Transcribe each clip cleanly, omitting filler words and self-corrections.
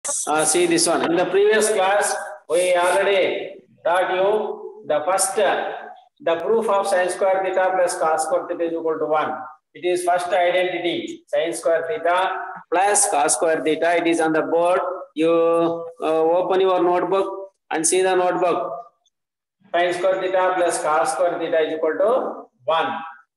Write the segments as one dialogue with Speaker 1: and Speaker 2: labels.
Speaker 1: See this one. In the previous class, we already taught you the first, the proof of sin square theta plus cos square theta is equal to 1. It is first identity, sin square theta plus cos square theta. It is on the board. You open your notebook and see the notebook. Sin square theta plus cos square theta is equal to 1.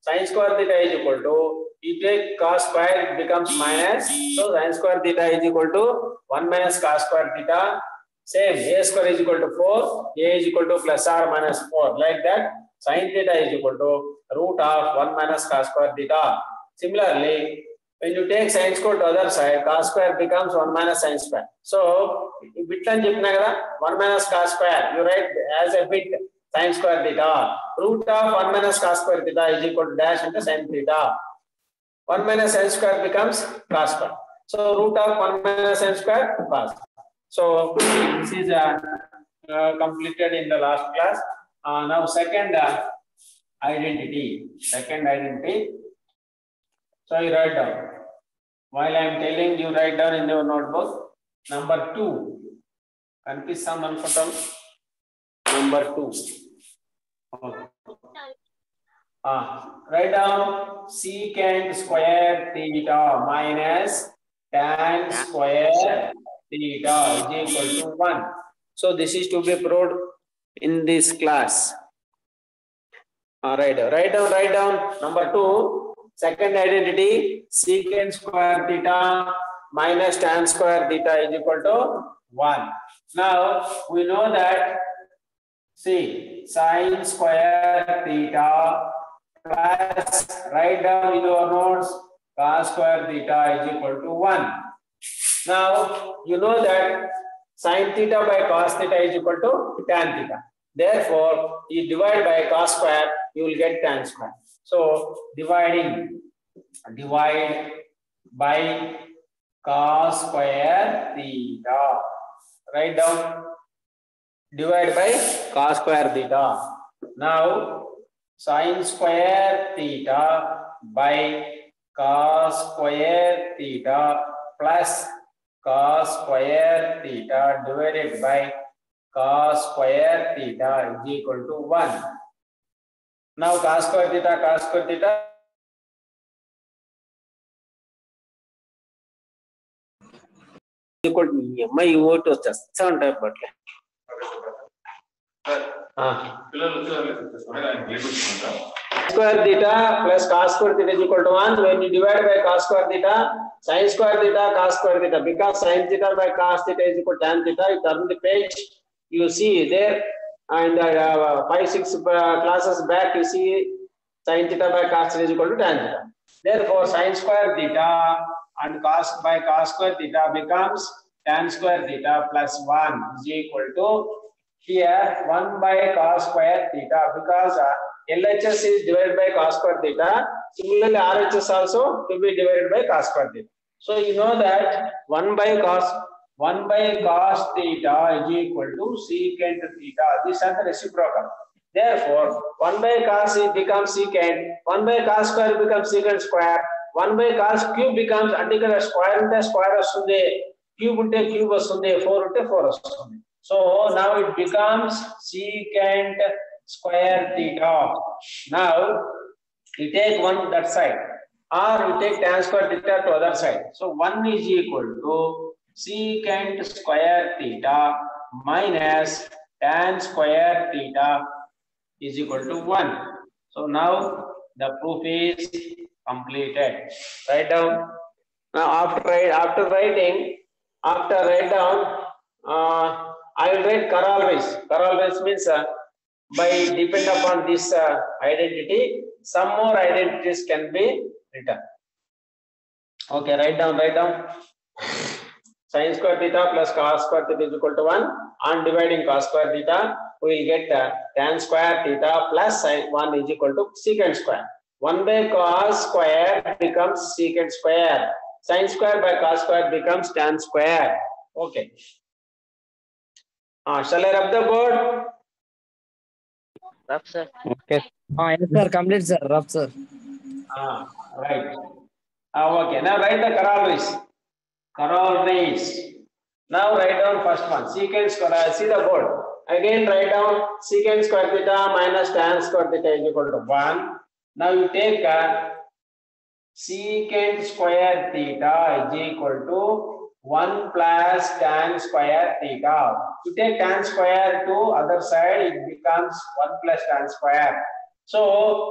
Speaker 1: Sin square theta is equal to, you take cos square, it becomes minus. So sin square theta is equal to 1 minus cos square theta. Same, a square is equal to 4, a is equal to plus or minus 4. Like that, sin theta is equal to root of 1 minus cos square theta. Similarly, when you take sin square to other side, cos square becomes 1 minus sin square. So, bit and 1 minus cos square, you write as a bit sin square theta. Root of 1 minus cos square theta is equal to dash into sin theta. 1 minus sin square becomes cos square. So, root of 1 minus sin square cos. So, this is completed in the last class. Now, second identity. So, you write down. While I am telling you, write down in your notebook. Number 2. Confirm number 2. Okay. Write down secant square theta minus tan square theta is equal to 1. So this is to be proved in this class. Write down number 2. Second identity, secant square theta minus tan square theta is equal to 1. Now we know that, see, sin square theta plus, write down in your notes, cos square theta is equal to 1. Now you know that sin theta by cos theta is equal to tan theta. Therefore, you divide by cos square, you will get tan square. So, divide by cos square theta. Write down, divide by cos square theta. Now, sin square theta by cos square theta plus cos square theta divided by cos square theta is equal to 1. Now cos square theta equal to my vote was just sound type but square theta plus cos square theta is equal to 1. When you divide by cos square theta, sin square theta, cos square theta, because sin theta by cos theta is equal to tan theta, you turn the page, you see there, and 5-6 classes back, you see sin theta by cos theta is equal to tan theta. Therefore, sin square theta and cos by cos square theta becomes tan square theta plus 1 is equal to, here 1 by cos square theta, because LHS is divided by cos square theta. Similarly, RHS also to be divided by cos square theta. So you know that 1 by cos theta is equal to secant theta. These are the reciprocal. Therefore, 1 by cos it becomes secant, 1 by cos square becomes secant square, 1 by cos cube becomes anticada square unte square vastundi, cube unte cube vastundi, 4 unte 4 vastundi. So now it becomes secant square theta. Now you take one that side, or you take tan square theta to other side. So 1 is equal to secant square theta minus tan square theta is equal to 1. So now the proof is completed. Write down. Now after write down, I will write Carol race means by depend upon this identity, some more identities can be written. Okay, write down. Sin square theta plus cos square theta is equal to 1. On dividing cos square theta, we will get tan square theta plus sin 1 is equal to secant square. 1 by cos square becomes secant square. Sin square by cos square becomes tan square. Okay. Shall I rub the board?
Speaker 2: Rough, sir.
Speaker 3: Okay.
Speaker 4: Yes, sir. Complete, sir. Rough, sir.
Speaker 1: Right. Okay. Now write the Carol race. Now write down first one, secant square, see the board. Again write down secant square theta minus tan square theta is equal to 1. Now you take secant square theta is equal to 1 plus tan square theta. You take tan square to other side, it becomes 1 plus tan square. So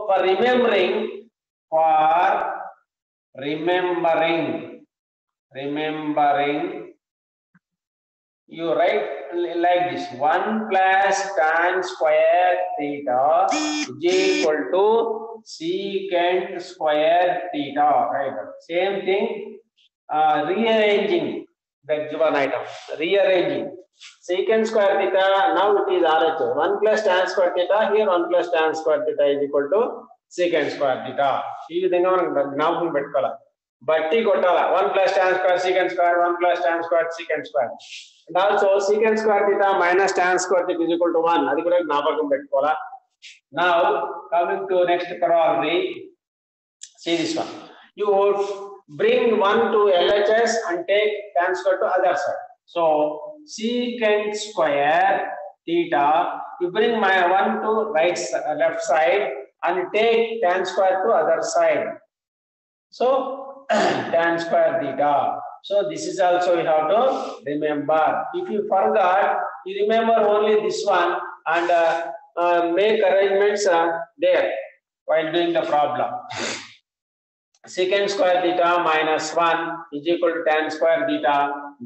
Speaker 1: for remembering, you write like this, 1 plus tan square theta is equal to secant square theta, right? Same thing, rearranging the given item, rearranging secant square theta, now it is RHS, 1 plus tan square theta, here 1 plus tan square theta is equal to secant square theta. ఈ విధంగా మనం జ్ఞాపకం పెట్టుకోవాలి. బట్టి కొట్టాల 1 plus tan square secant square, 1 plus tan square secant square. And also secant square theta minus tan square theta is equal to 1. అది కూడా జ్ఞాపకం పెట్టుకోవాలా. Now coming to next corollary, see this one. You would bring 1 to LHS and take tan square to other side. So secant square theta, you bring my 1 to left side and take tan square to other side. So tan square theta. So this is also you have to remember. If you forgot, you remember only this one and make arrangements there while doing the problem. Secant square theta minus 1 is equal to tan square theta.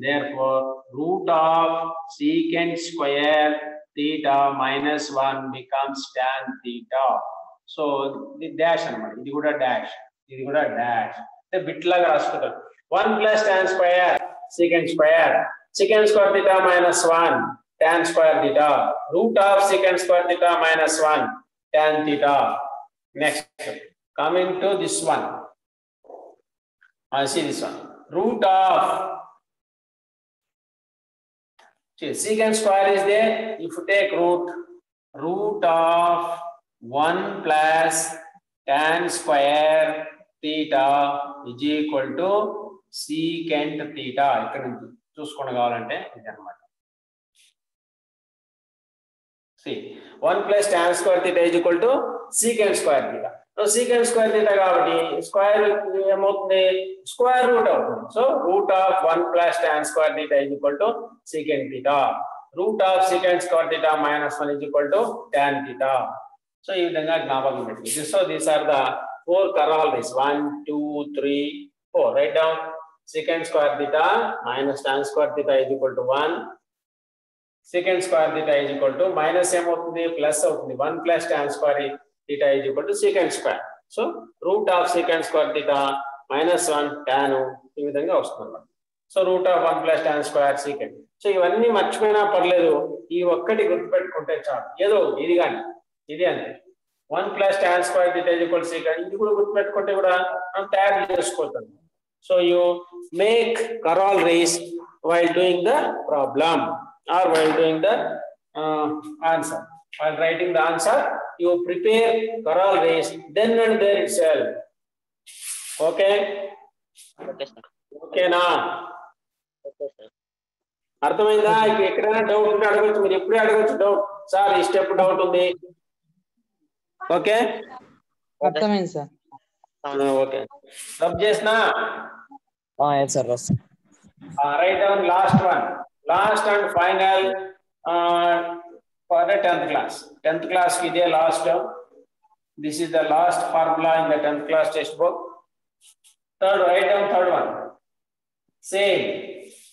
Speaker 1: Therefore, root of secant square theta minus 1 becomes tan theta. So the dash anamata. Idi kuda dash. Idi kuda dash. The bit laga raskutam. 1 plus tan square secant square. Secant square theta minus 1 tan square theta. Root of secant square theta minus 1 tan theta. Next, coming to this one. See this one. Root of secant square is there. If you take root of 1 plus tan square theta is equal to secant theta. ఇక్కడ నుంచి చూసుకొని కావాలంటే ఇది అన్నమాట. See, 1 plus tan square theta is equal to secant square theta. So secant square theta కాబట్టి square ఏమవుతుంది, square root అవుతుంది. So root of 1 plus tan square theta is equal to secant theta. Root of secant square theta minus 1 is equal to tan theta. So ఈ విధంగా జ్ఞాపకం పెట్టుకోండి. So these are the 4 corollaries. 1, 2, 3, 4. Write down secant square theta minus tan square theta is equal to 1. Secant square theta is equal to minus ఏమవుతుంది, plus అవుతుంది. 1 plus tan square theta is equal to secant square. So root of secant square theta minus 1 tan ఈ విధంగా వస్తుంది. So root of 1 plus tan square secant. So ఇవన్నీ మర్చిపోయినా పర్లేదు, ఈ ఒక్కటి గుర్తుపెట్టుకుంటే చాలు. ఏదో ఇది కానీ ఇది అంతే. 1 plus tan square theta is equal to secant. ఇది కూడా గుర్తుపెట్టుకుంటే కూడా మనం తయారు చేసుకోవచ్చు. So you make corollaries while doing the problem or while doing the answer. While writing the answer, you prepare corollaries then and there itself. Okay?
Speaker 2: Okay, sir.
Speaker 1: Okay na?
Speaker 2: Okay, sir.
Speaker 1: అర్థమైందా? ఎక్కడైనా doubt ఉంటే అడగచ్చు, మీరు ఎప్పుడే అడగచ్చు doubt. Sir ఈ step doubt ఉంది. Okay,
Speaker 4: అర్థమైంది సార్.
Speaker 1: ఓకే, రబ్ చేసినా?
Speaker 4: Yes sir.
Speaker 1: Write down last one, last and final for the 10th class. 10th class కి ఇదే last. This is the last formula in the 10th class textbook. Third, write down third one. Same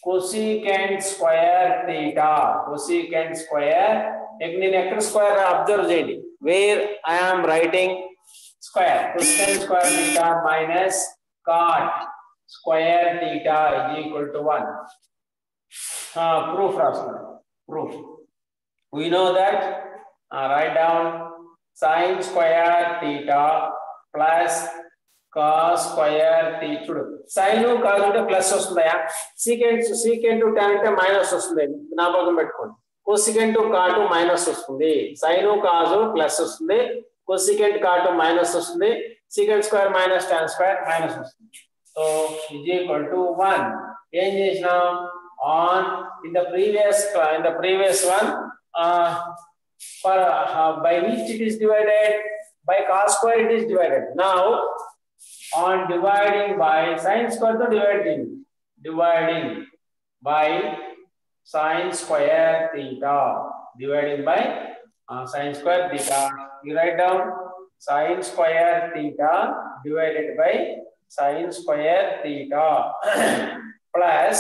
Speaker 1: cosecant square theta. Cosecant square, నేను ఎక్కడ square observe చేయండి. Where I am writing square. cosecant square theta minus cot square theta is equal to 1. Proof రాస్తున్నాను. Proof. We know that, write down sin square theta plus cos square theta. చూడు, sin cos అంటే plus వస్తుందా, secant tan అంటే minus వస్తుంది. జ్ఞాపకం పెట్టుకోండి. cosecant cot minus వస్తుంది, sin cos plus వస్తుంది, cosecant cot మైనస్ వస్తుంది, secant square minus tan square minus వస్తుంది. So is equal to 1. ఏం చేసినాం, in the previous one, for by which it is divided? By cos square it is divided. Now on dividing by sin square to dividing by sin square theta, dividing by sin square theta. You write down sin square theta divided by sin square theta plus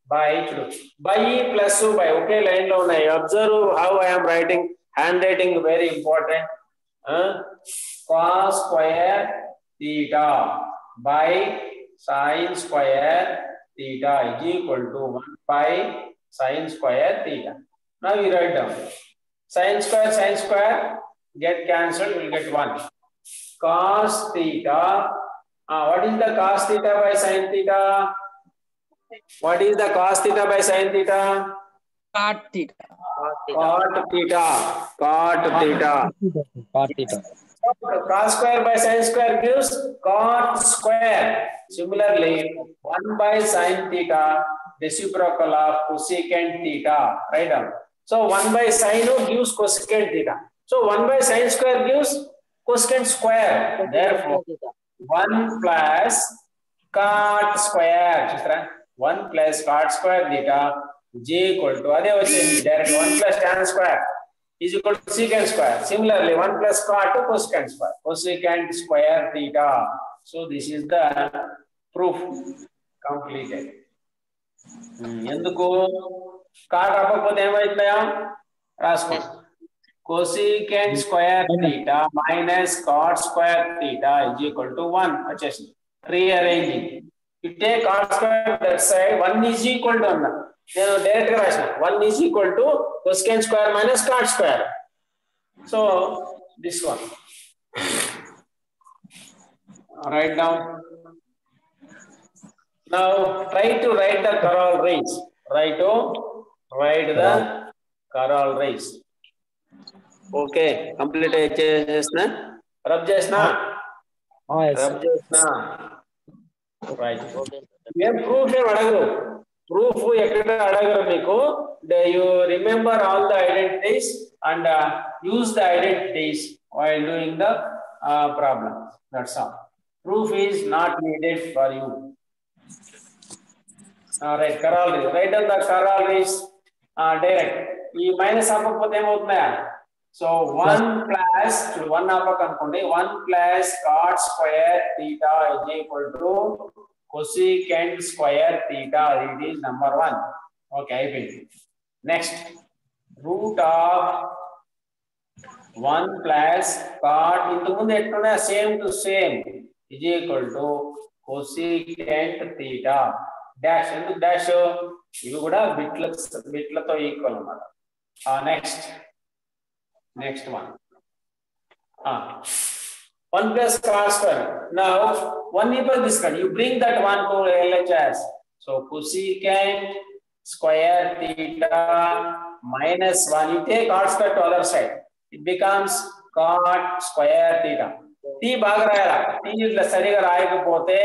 Speaker 1: by plus by. Okay, line lo unnai. Observe how I am writing. Handwriting very important. Cos square theta by sin square theta is equal to 1 by sin square theta. Now we write down sin square get cancelled, we will get 1. Cos theta. What is the cos theta by sin theta? What is the cos theta by sin theta?
Speaker 4: Cot theta.
Speaker 1: Cot theta. Cot theta.
Speaker 4: Cot theta.
Speaker 1: Cos square by sin square gives cot square. Similarly, 1 by sin theta, reciprocal of cosecant theta. Write down. So 1 by sin gives cosecant theta. So 1 by sin square gives cosecant square. Therefore, 1 plus cot square. 1 plus cot square theta is equal to direct 1 plus tan square is equal to secant square. Similarly, 1 plus cot to cosecant square. Cosecant square theta. So this is the proof completed. ఎందుకు cot రాకపోతే ఏమైతుందా రాసుకో. Cosecant square theta minus cot square theta is equal to 1. వచ్చేసింది. Rearranging. You take cot square that side, 1 is equal to 1. నేను direct గా రాసిన 1 is equal to cosecant square minus cot square. So this one. Write down. Now try to write the corollaries. Write the corollaries. Okay, complete చేసేసిన rub చేసిన rub చేసిన right. ఏం proof ఏం అడగరు. Proof ఎక్కడ అడగరు మీకు. You remember all the identities and use the identities while doing the problem. That's all. Proof is not needed for you. All right, corollaries. Write down the corollaries direct. ఈ minus అవ్వకపోతే ఏమవుతుందా? So 1 plus 1 అవ్వకనుకోండి 1 plus cot square theta is equal to cosecant square theta. It is number 1. Okay, అయిపోయింది. Next, root of 1 plus cot ఇంతకు ముందు ఎట్లున్నా same to same is equal to cosecant theta dash. ఎందుకు dash? ఇవి కూడా బిట్లతో equal అన్నమాట. Next one. 1 plus cot square. Now 1 equal this one. You bring that 1 to LHS. So cosecant square theta minus 1. You take cot square to other side. It becomes cot square theta. T బాగా రాయాలా. T ఇట్లా సరిగా రాయకపోతే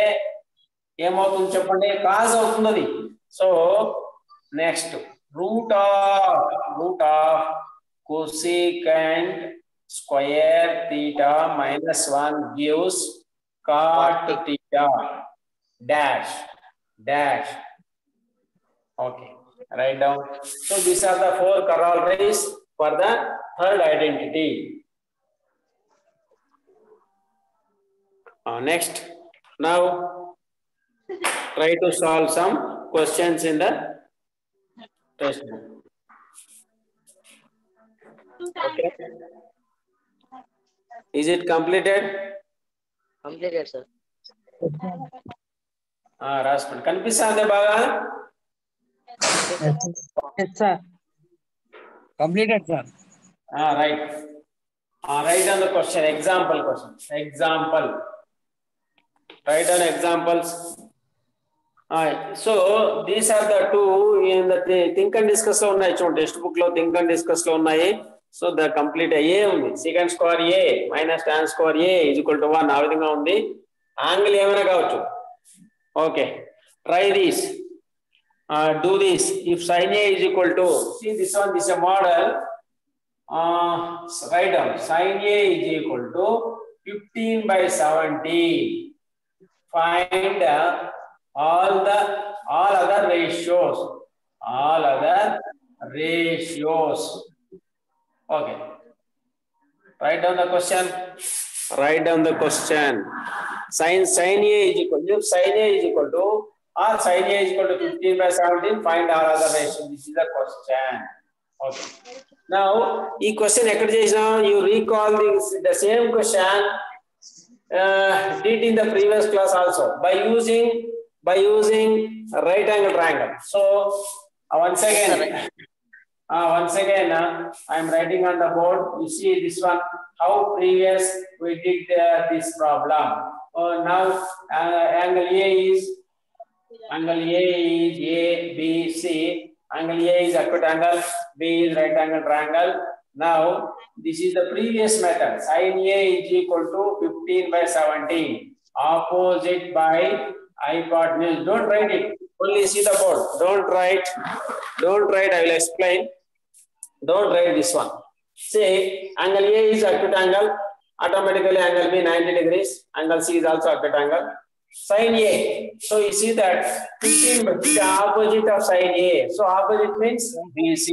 Speaker 1: ఏమవుతుంది చెప్పండి? Cause అవుతుంది. So next root of cosecant square theta minus 1 gives cot theta dash. Okay, write down. So these are the 4 corollaries for the third identity. Next, now try to solve some questions in the textbook. Okay. Is it completed?
Speaker 2: Completed, sir.
Speaker 1: రాసుకోండి. కనిపిస్తుందా బాగా?
Speaker 4: Yes, sir. Completed, sir.
Speaker 1: Right. Write down the question. Example question. Write down examples. So these are the 2 in the think and discuss lo unnai. Chudandi text book లో think and discuss లో ఉన్నాయి. So the complete ఏ ఉంది. secant square a minus tan square a is equal to 1. ఆ విధంగా ఉంది. Angle ఏమైనా కావచ్చు. Okay, try these. do this. If sin A is equal to, see this one, this is a model. Write down sin A is equal to 15 by 17. Find all other ratios. All other ratios. Okay. Write down the question. Write down the question. Sin A is equal to, sin A is equal to, or sin A is equal to 15 by 17. Find all other ratios. This is the question. Okay. Now, this question you recall the same question did in the previous class also by using right angle triangle. So once again, I am writing on the board. You see this one, how previous we did this problem. Now angle A is A, B, C. Angle A is acute angle, B is right angle triangle. Now this is the previous method. Sin A is equal to 15 by 17. Opposite by hypotenuse. Don't write it. Only see the board. Don't write. I will explain. Don't write this one. Say angle A is acute angle. Automatically angle B 90 degrees. Angle C is also acute angle. Sin A. So you see that 15 the opposite of sin A. So opposite means BC.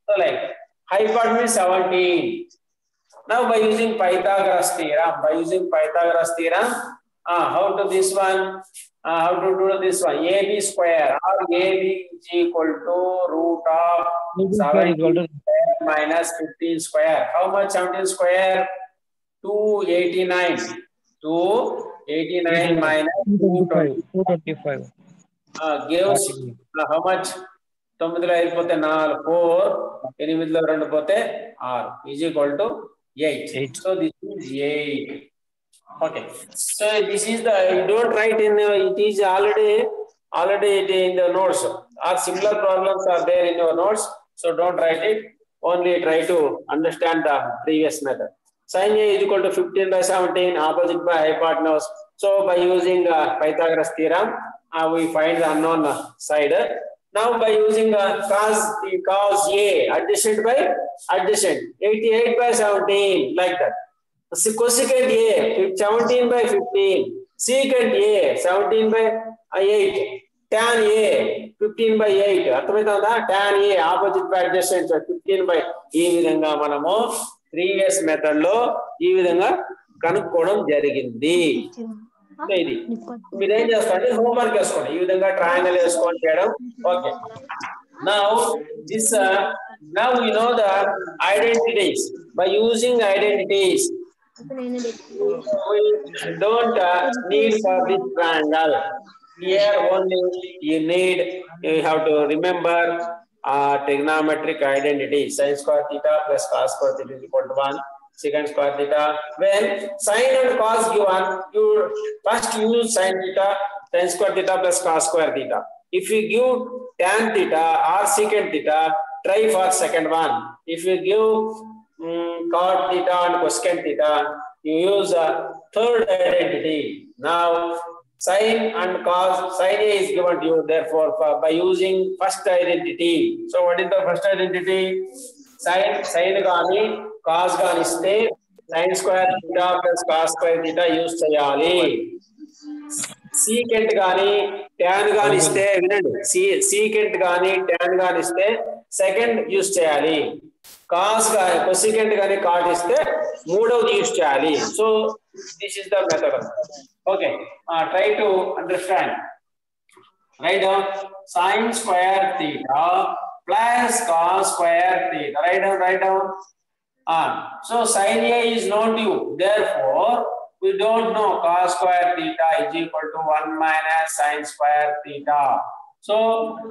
Speaker 1: So like hypotenuse 17. Now by using Pythagoras theorem, how to this one? How to do this one? AB square or AB is equal to root of 17 minus 15 square. How much 17 square? 289. 289 minus
Speaker 4: 225.
Speaker 1: Gives how much? 9 అయిపోతే 4 4 8 2 పోతే 6 is equal to 8. So this is 8. Okay. So this is the, you don't write in it is already in the notes or similar problems are there in your notes. So don't write it. Only try to understand the previous method. Sin A is equal to 15 by 17, opposite by hypotenuse. So by using Pythagoras theorem, we find the unknown side. Now by using cos A, adjacent by adjacent, 88 by 17, like that. Cosecant A, 17 by 15. Secant A, 17 by 8. Tan A, 15 by 8. అర్థమవుతుందా? Tan A, opposite by adjacent, 15 by. ఈ విధంగా మనము previous method లో ఈ విధంగా కనుక్కోవడం జరిగింది. ఇది మీరేం చేస్తారంటే హోంవర్క్ వేసుకోండి. ఈ విధంగా ట్రయాంగిల్ వేసుకొని చేయడం. Okay. Now this now we know the identities. By using identities, we don't need for this triangle. Here only you have to remember trigonometric identity. Sin square theta plus cos square theta is equal to 1. Secant square theta. When sin and cos given, you first use sin theta, sin square theta plus cos square theta. If you give tan theta or secant theta, try for second one. If you give cot theta and cosecant theta, you use a third identity. Now sin and cos, sin A is given to you, therefore by using first identity. So what is the first identity? Sin gaani cos gaani iste sin square theta plus cos square theta use cheyali. Secant gaani tan gaani iste vinandi, secant gaani tan gaani iste second use cheyali. Cos gaani cosecant gaani cot iste moodavadi use cheyali. So this is the method. Okay, try to understand. Write down sin square theta plus cos square theta. Write down. So sin A is known to you. Therefore, we don't know cos square theta is equal to 1 minus sin square theta. So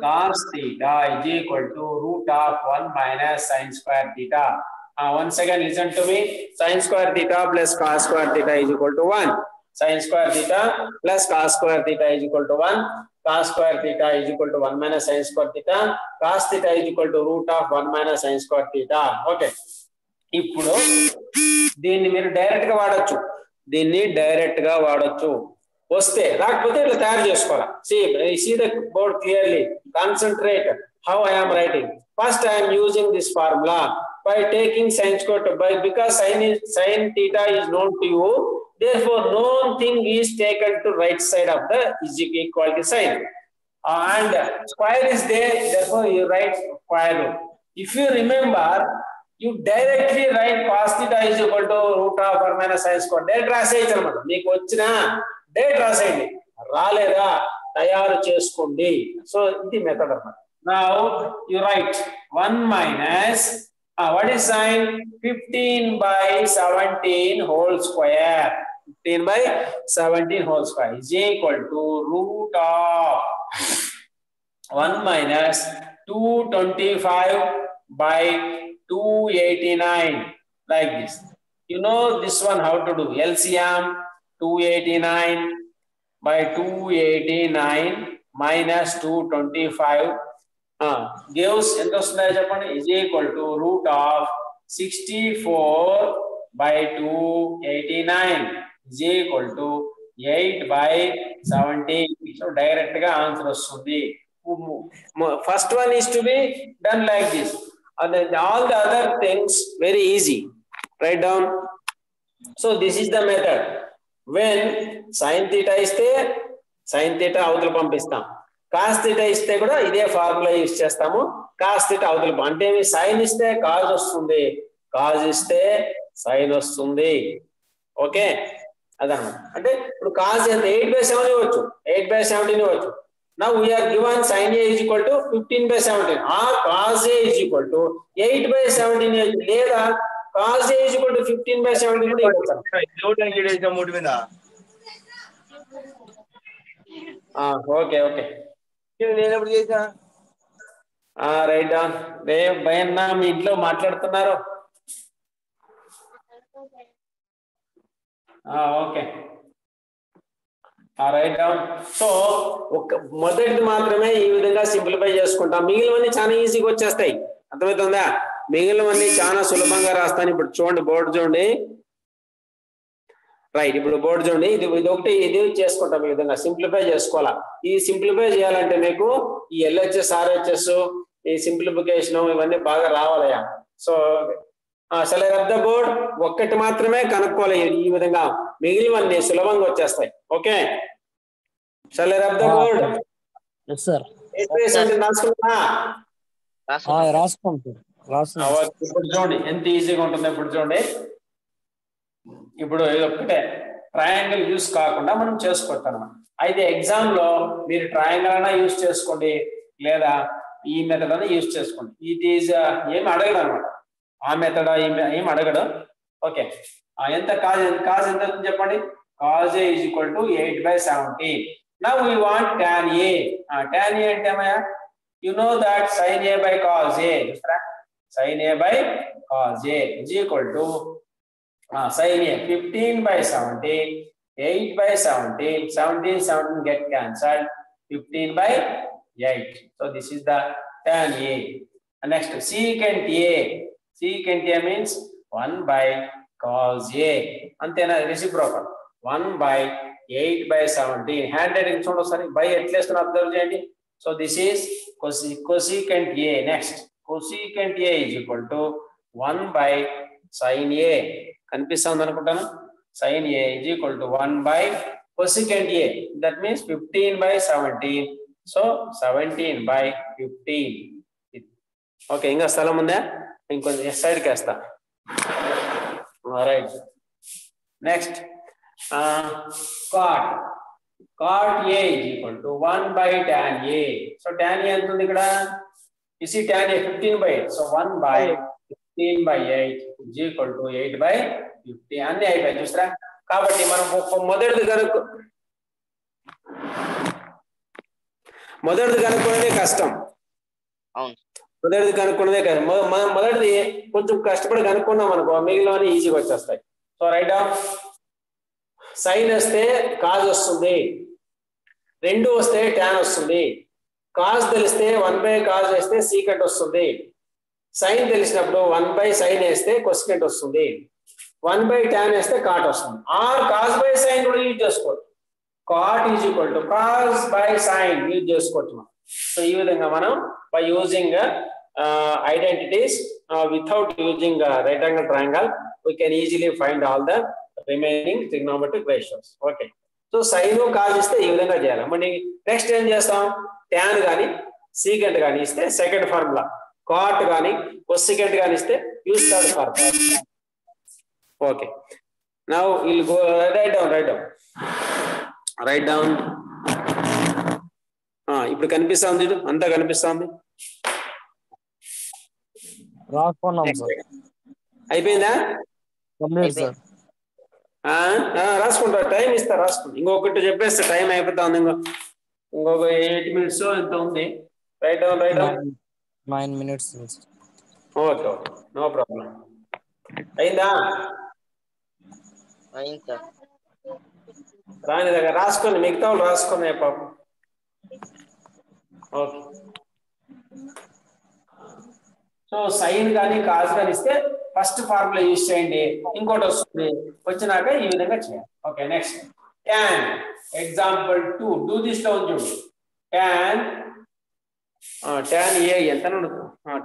Speaker 1: cos theta is equal to root of 1 minus sin square theta. Once again, listen to me. Sin square theta plus cos square theta is equal to 1. Sin square theta plus cos square theta is equal to 1. Cos square theta is equal to 1 minus sin square theta. Cos theta is equal to root of 1 minus sin square theta. Okay. ఇప్పుడు దీన్ని మీరు direct గా వాడొచ్చు. వస్తే రాకపోతే ఇట్లా తయారు చేసుకోవాలా. See the board clearly. Concentrate how I am writing. First I am using this formula by taking sin square by because sin theta is known to you. Therefore, known thing is taken to right side of the is equal to sign. And square is there. Therefore, you write square root. If you remember, you directly write cos theta is equal to root of or minus sin square. Direct రాసేయచ్చు అన్నమాట. మీకు వచ్చిన direct రాసేయండి, రాలేదా తయారు చేసుకోండి. So ఇది method అన్నమాట. Now you write 1 minus what is sin 15 by 17 whole square. 15 by 17 whole square is equal to root of 1 minus 225 by 289 like this. You know this one how to do. LCM 289 by 289 minus 225 gives is equal to root of 64 by 289 is equal to 8 by 17. So direct ga answer vasundi. First one is to be done like this, and then all the other things very easy. Write down. So this is the method. When sin theta iste sin theta avutala పంపిస్తాం, cos theta iste కూడా ఇదే formula use చేస్తాము. cos theta avutala అంటే sin ఇస్తే cos వస్తుంది, cos ఇస్తే sin వస్తుంది. Okay, అదన్నమాట. అంటే ఇప్పుడు cos ఎంత 8/7 ఇవ్వచ్చు, 8/17 ఇవ్వచ్చు. Now we are given sin A is equal to 15/17 or cos A is equal to 8/17 లేదా cos A is equal to 15/17 కూడా ఇవ్వచ్చు. ఓకే ఓకే,
Speaker 3: నేను ఎప్పుడు చేసా
Speaker 1: రైట్ డౌన్. రే భయన్న మీ ఇంట్లో మాట్లాడుతున్నారు. Okay, right down. సో మొదటిది మాత్రమే ఈ విధంగా సింప్లిఫై చేసుకుంటాం, మిగిలినవన్నీ చాలా ఈజీగా వచ్చేస్తాయి. అర్థమవుతుందా? మిగిలినవన్నీ చాలా సులభంగా రాస్తాను. ఇప్పుడు చూడండి, బోర్డు చూడండి. రైట్, ఇప్పుడు బోర్డు చూడండి. ఇది ఒకటి ఇది చేసుకుంటాం, ఈ విధంగా సింప్లిఫై చేసుకోవాలా. ఈ సింప్లిఫై చేయాలంటే మీకు ఈ LHS RHS ఈ సింప్లిఫికేషన్ ఇవన్నీ బాగా రావాలయ్యా. So shall I rub the board? ఒక్కటి మాత్రమే కనుక్కోవాలి ఈ విధంగా, మిగిలినవన్నీ సులభంగా వచ్చేస్తాయి. Okay, shall I rub the board?
Speaker 4: Yes sir.
Speaker 1: రాసుకున్నా?
Speaker 4: రాసుకోండి.
Speaker 1: ఇప్పుడు చూడండి ఎంత ఈజీగా ఉంటుందో. ఇప్పుడు చూడండి, ఇప్పుడు ఒక్కటే ట్రయాంగిల్ యూస్ కాకుండా మనం చేసుకోవచ్చు అన్నమాట. అయితే ఎగ్జామ్ లో మీరు ట్రయాంగిల్ అయినా యూస్ చేసుకోండి, లేదా ఈ మెథడ్ అయినా యూస్ చేసుకోండి. ఇట్ ఈజ్ ఏమి అడగదు అనమాట, ఆ మెథడ్ ఏమి అడగడు. ఓకే, ఎంత కాజ్ ఎంత చెప్పండి. cos A is equal to 8/17. Now we want tan A. Tan A అంటే ఏమయ్యా? You know that sin A by cos A. Sin A by cos A is equal to sin A 15/17, 8/17, 17 get cancelled, 15/8. So this is the tan A. And next secant A. Secant A means 1/cos A. Antena reciprocal 1/8/17. Handwriting చూడండి ఒకసారి, by ఎట్లా వేస్తున్నా observe చేయండి. So this is cosecant A. Next cosecant A is equal to 1/sin A. కనిపిస్తుంది అనుకుంటాను. sin A is equal to 1/cosecant A. That means 15/17. So 17/15. Okay, ఇంకా స్థలం ఉందా? ఇంకొంచెం సైడ్కి వేస్తా. Right, next cot A is equal to 1/tan A. So tan A ఎంత ఉంది ఇక్కడ? You see tan A 15/8. So 1/15/8 is equal to 8/50. అన్ని అయిపోయాయి చూస్తారా? కాబట్టి మనం మొదటిది కనుక్కునేదే కష్టం. మొదటిది కనుక్కున్నదే కష్టం. మొదటిది కొంచెం కష్టపడి కనుక్కున్నాం అనుకో, మిగిలినవన్నీ ఈజీగా వచ్చేస్తాయి. So right down. సైన్ వస్తే కాజ్ వస్తుంది, 2 వస్తే ట్యాన్ వస్తుంది. కాజ్ తెలిస్తే 1/cos వేస్తే సీకెంట్ వస్తుంది. సైన్ తెలిసినప్పుడు 1/sin వేస్తే కొసికెంట్ వస్తుంది. 1/tan వేస్తే కాట్ వస్తుంది. ఆర్ cos/sin కూడా యూజ్ చేసుకోవచ్చు. cot is equal to cos by sin use చేసుకోవచ్చు మనం. సో ఈ విధంగా మనం by using identities without using right angle triangle we can easily find all the remaining trigonometric ratios. Okay, so sin cos ఇస్తే ఈ విధంగా చేయాలి. మరి నెక్స్ట్ ఏం చేస్తాం, tan గాని secant గాని ఇస్తే సెకండ్ ఫార్ములా, cot గాని cosecant గాని ఇస్తే use third formula. Okay, now we'll go write down. ఇప్పుడు కనిపిస్తుంది, అంతా కనిపిస్తుంది.
Speaker 4: రాసుకున్నాం సార్.
Speaker 1: అయిపోయిందా?
Speaker 4: Complete sir.
Speaker 1: రాసుకుంటా, టైం ఇస్తా, రాసుకుంటా. ఇంకొకటి చెప్పేస్తే టైం అయిపోతుంది. ఇంకొక 8 minutes ఎంత ఉంది. Write down
Speaker 4: 9 minutes.
Speaker 1: Okay, no problem. అయిందా?
Speaker 2: అయింది సార్.
Speaker 1: రాని దగ్గర రాసుకొని, మిగతా వాళ్ళు రాసుకున్నాయి పాపం. ఓకే, సో సైన్ కానీ కాజ్ కానీ ఇస్తే ఫస్ట్ ఫార్ములా యూజ్ చేయండి, ఇంకోటి వస్తుంది, వచ్చినాక ఈ విధంగా చేయాలి. Okay, next tan example 2 do this లో చూడు. tan a ఎంత అన్నాడు,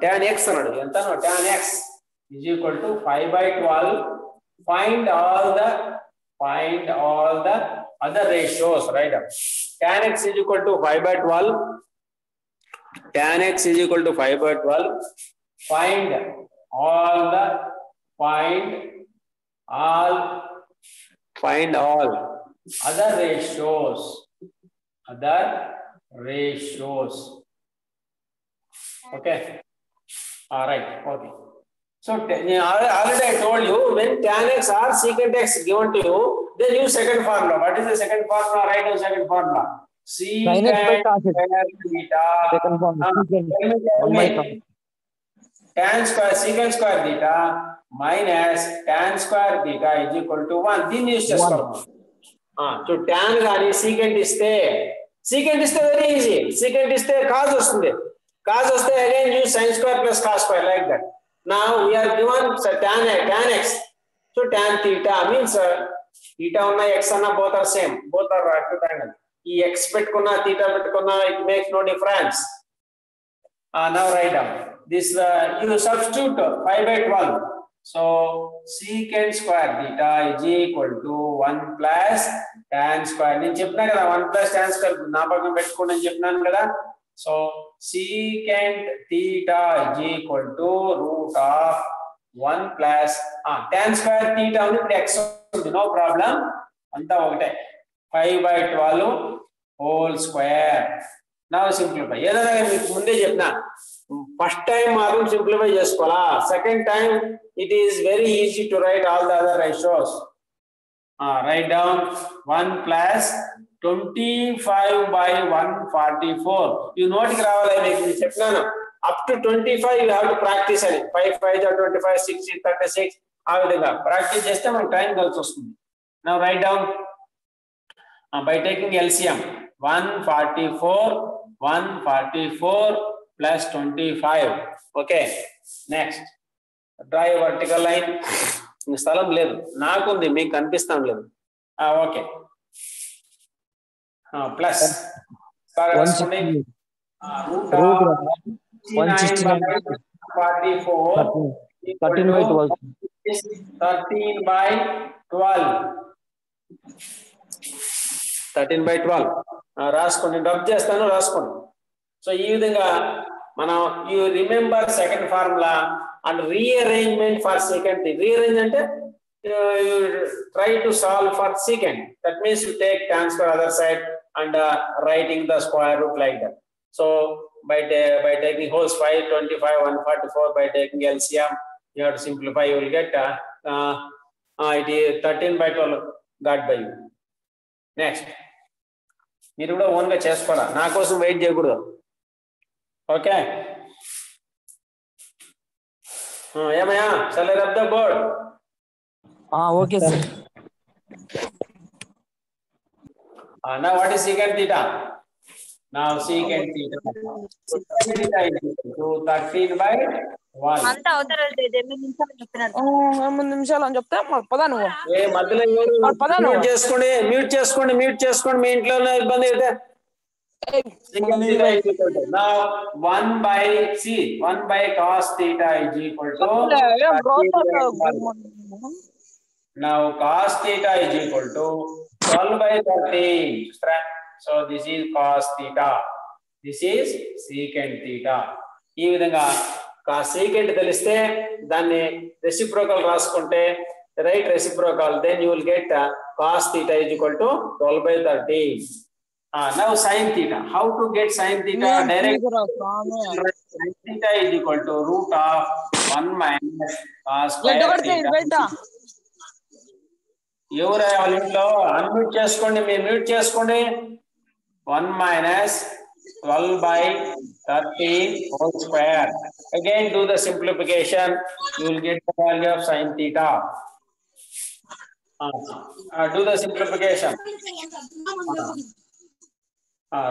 Speaker 1: tan x అన్నాడు. ఎంత అన్నాడు? tan x is equal to 5/12. find all the other ratios, right? tan x is equal to 5/12. tan x is equal to 5/12. find all other ratios. Okay, all right. Okay, so already I told you, when tan x or secant x given to you, then use second formula. What is the second formula? Write down second formula. Secant theta.
Speaker 4: Second formula.
Speaker 1: Tan square secant square theta minus tan square theta is equal to 1. దీన్ని use చేసుకోవాలి. So tan గాని secant ఇస్తే very easy. secant ఇస్తే cos వస్తుంది. cos వస్తే again use sin square plus cos square like that. Now we are given tan x. So tan theta means theta ఉన్న x అన్న both are same. Both are rectangle. ఈ x పెట్టుకున్నా theta పెట్టుకున్నా it makes no difference. Now write down this. You substitute 5/12. So secant square theta is equal to 1 plus tan square. నేను చెప్పినా కదా 1 plus tan square జ్ఞాపకం పెట్టుకోండి అని చెప్పినాను కదా. So secant theta is equal to root of 1 plus tan square theta ఉంది, ఇప్పుడు x ఉంది, నో ప్రాబ్లం, అంతా ఒకటే. 5/12 whole square. Now simplify. ఏదైనా మీకు ముందే చెప్పినా, ఫస్ట్ టైం మాత్రం సింప్లిఫై చేసుకోవాలా. Second time it is very easy to right all the other ratios. Right down 1 plus 25/144. ఈ నోటికి రావాలి, మీకు చెప్పినాను. Up to 25 you have to practice అని. 5 5 25 6 36 ఆ విధంగా ప్రాక్టీస్ చేస్తే మనకు టైం కలిసి వస్తుంది. Now right down by taking LCM. 144 plus 25. Okay, next draw a vertical line. స్థలం లేదు, నాకుంది, మీకు కనిపిస్తాం లేదు. Okay, plus
Speaker 4: 169 13/12.
Speaker 1: 13/12 రాసుకోండి, రబ్ చేస్తాను, రాసుకోండి. సో ఈ విధంగా మనం you remember second formula and rearrangement for second. Rearrange అంటే you try to solve for secant. That means you take tan square other side and writing the square root like that. So by taking whole 5 25 144, by taking LCM you have to simplify, you will get it is 13/12 got by you. Next, మీరు కూడా own గా చేసుకోవాలా, నా కోసం wait చేయకూడదు. Okay, ఏమయ్యా shall I rub the board?
Speaker 4: Okay sir.
Speaker 1: Now what is secant theta? Now secant theta is equal to 13/12. 1.
Speaker 2: అంతా అవతల 8 నిమిషాలు చెప్పినారు.
Speaker 3: 8 నిమిషాలు అని చెప్తే పదా నువ్వు
Speaker 1: ఏ మధ్యలో మ్యూట్ చేసుకోండి మీ ఇంట్లో ఇబ్బంది అయితే. Now 1 by cos theta is equal to now cos theta is equal to 12 by 13. So this is cos theta. This is secant theta. ఈ విధంగా secant తెలిస్తే దాన్ని reciprocal రాసుకుంటే right reciprocal, then you will get cos theta is equal to 12 by 13. Now sin theta. How to get sin theta? Direct sin theta is equal to root of 1 minus cos square theta. ఎవరు వాళ్ళ ఇంట్లో unmute చేసుకోండి, మీరు mute చేసుకోండి. 1 minus 12 by 13 whole square. Again do the simplification, you will get the value of sin theta. Do the simplification.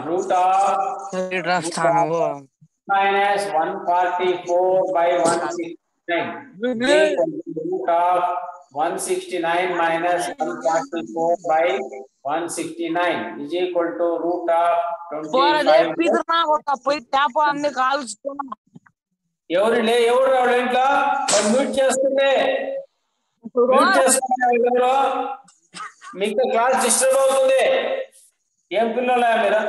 Speaker 1: Root of minus 144 by 169. Root of 169 minus 144 by 169 is equal to root of 25. ఎవరు వాళ్ళ ఇంట్లో mute చేస్తుండే మీకు class disturb అవుతుంది. ఏం పిల్లలా మీరు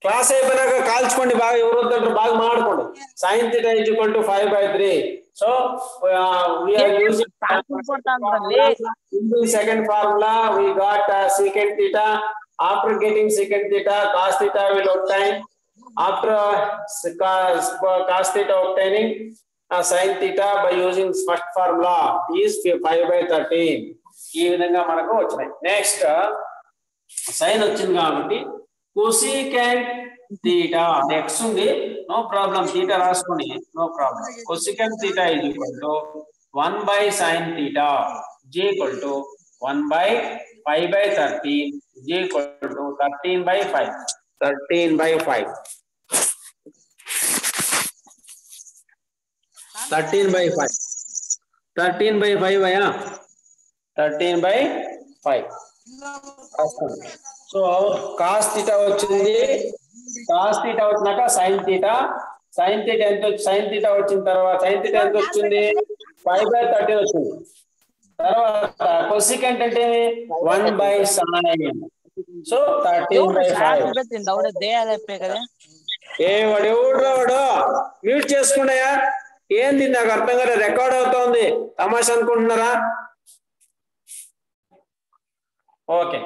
Speaker 1: class అయిపోయినాక కాల్చుకోండి, బాగా ఎవరు వద్దంటారు బాగా మాట్లాడుకోండి. sin theta is equal to 5 by 3. So we are using in the second formula we got secant theta. After getting secant theta, cos theta will obtain. After cos theta obtaining sin theta by using first formula is 5 by 13. ఈ విధంగా మనకు వచ్చినాయి. Next sign వచ్చింది కాబట్టి cosecant theta x ఉంది, no problem, theta రాసుకోండి, no problem. cosecant theta is equal to 1 by sin theta is equal to 1 by 5 by 13 is equal to 13 by 5. 13 by 5. 13 by 5. 13 by 5 అయ్యా, 13 by 5. So cos theta వచ్చింది, cos theta వచ్చినాక sin theta ఎంత, sin theta వచ్చిన తర్వాత sin theta ఎంత వచ్చింది 5 by 13 వచ్చింది. తర్వాత cosecant అంటే 1 by sin. So 13 by 5. వాడు మ్యూట్ చేసుకున్నాయా? ఏంది నాకు అర్థం కాదు, రికార్డ్ అవుతోంది, తమాషా అనుకుంటున్నారా? ఓకే,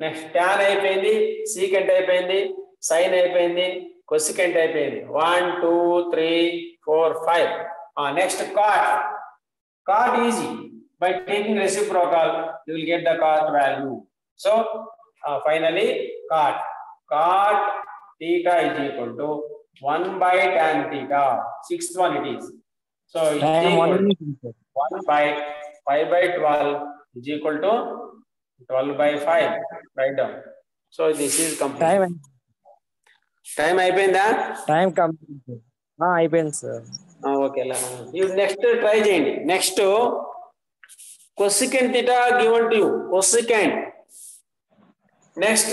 Speaker 1: నెక్స్ట్ tan అయిపోయింది, secant అయిపోయింది, sin అయిపోయింది, cosecant అయిపోయింది. 1 2 3 4 5. Next cot easy, by taking reciprocal you will get the cot value. So finally cot theta is equal to 1 by tan theta. Sixth one it is. So it is equal to 1 by 5 by 12 is equal to 12 by 5. Write down. So this is complete. Time అయిపోయిందా?
Speaker 4: Time complete అయిపోయింది sir.
Speaker 1: Okay, you next try చేయండి. Next cosecant theta given to you, cosecant. Next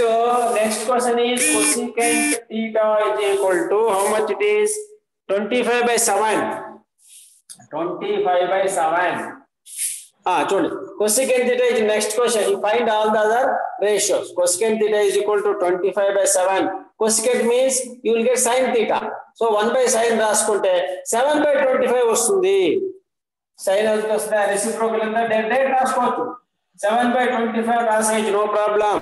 Speaker 1: question is cosecant theta is equal to how much it is? 25 by 7. 25 by 7. చూడండి, cosecant theta is next question. You find all the other ratios. Cosecant theta is equal to 25 by 7. Cosecant means you will get sin theta. So 1 by sin రాసుకుంటే 7 by 25 వస్తుంది. sin వస్తే reciprocal ఎంత direct రాసుకోవచ్చు. 7 by 25 రాసేయచ్చు, no problem.